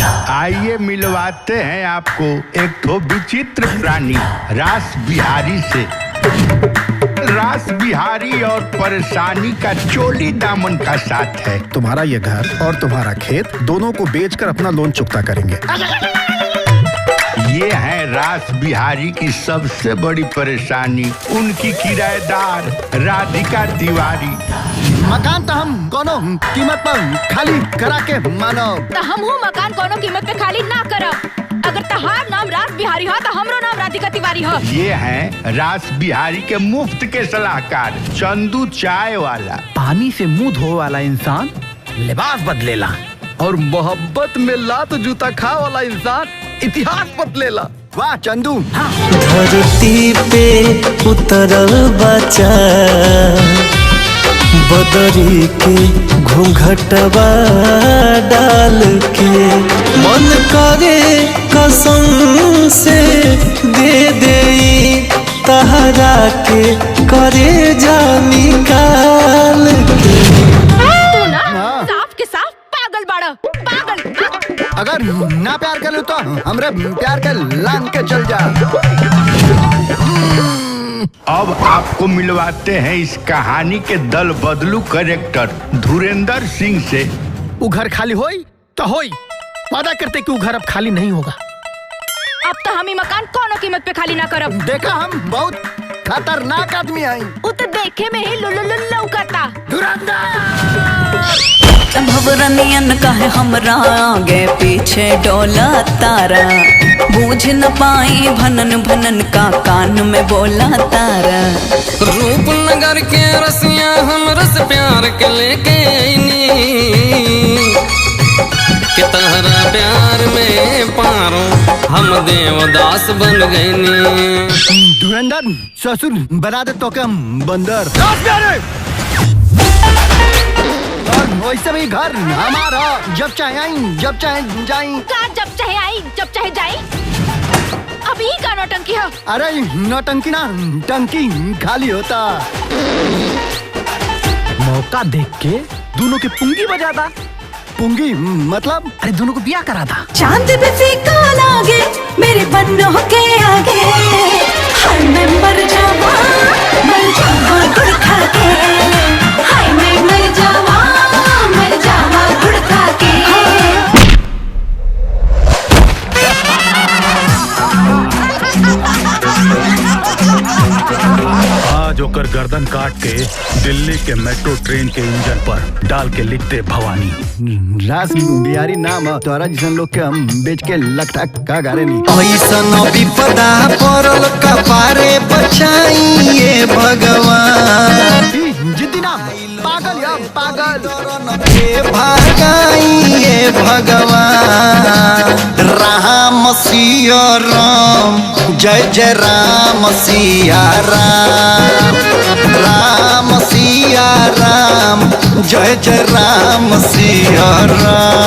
आइए मिलवाते हैं आपको एक ठो विचित्र प्राणी रास बिहारी से। रास बिहारी और परेशानी का चोली दामन का साथ है। तुम्हारा ये घर और तुम्हारा खेत दोनों को बेचकर अपना लोन चुकता करेंगे। ये है रास बिहारी की सबसे बड़ी परेशानी, उनकी किराएदार राधिका तिवारी। मकान तो हम कोनो कीमत पर खाली करा के मानो। तो हम मकान कोनो कीमत पे खाली ना करब। अगर तहार नाम रास बिहारी हो तो हमरो नाम राधिका तिवारी हो। ये है रास बिहारी के मुफ्त के सलाहकार चंदू चाय वाला। पानी से मुंह धोए वाला इंसान लिबास बदलेला और मोहब्बत में लात जूता खा वाला इंसान इतिहास बदलेला। वाह चंदू। हाँ। धरती पे उतरल बचा बदरी के घूंघटवा डाल के मन करे कसम से दे तहरा के करे जा निकाल के। तू ना साफ के साफ पागल बाड़ा, पागल। अगर ना प्यार कर लो तो हमरे प्यार के लांग के चल जा। अब आपको मिलवाते हैं इस कहानी के दल बदलू कैरेक्टर धुरेंद्र सिंह से। वो घर खाली होई तो होई, वादा करते कि वो घर अब खाली नहीं होगा। अब तो हम ही मकान कोनो कीमत पे खाली ना करब। देखा हम बहुत खतरनाक आदमी आई। वो तो देखे में ही लौकता। भवरनियन कहे हमरा आगे पीछे डोला तारा, बूझ न पाई भनन भनन का कान में बोला तारा। रूप नगर के रसिया हम रस प्यार के लेके आईनी, कि तहरा प्यार में पारो हम देवदास बन गईनी। धुरंधर ससुर बना दे तो कम बंदर। वैसे भी घर हमारा, जब चाहे आई जब चाहे जाई। जब चाहे आई जब चाहे जाई। अभी का नौटंकी है। अरे नौटंकी ना टंकी खाली होता। मौका देख के दोनों के पुंगी बजा दा। पुंगी मतलब? अरे दोनों को ब्याह करा था। चांद पे फीका लागे मेरे बन्नों के आगे, हर मैं मर जावा गुड़ खा के। हाय मैं मर जावा गुड़ खा के। आज होकर गर्दन काट के दिल्ली के मेट्रो ट्रेन के इंजन पर डाल के लिखते भवानी। रास बिहारी नाम तोरा जिसन लोग के हम बेच के लखटा का गारे नहीं। ऐसन विपदा पड़ल कपारे बचाइए भगवान। जिद्दी ना पागल या पागल भागाइए भगवान। राम सिया राम जय जय राम सिया राम। राम सिया राम जय जय राम सिया राम।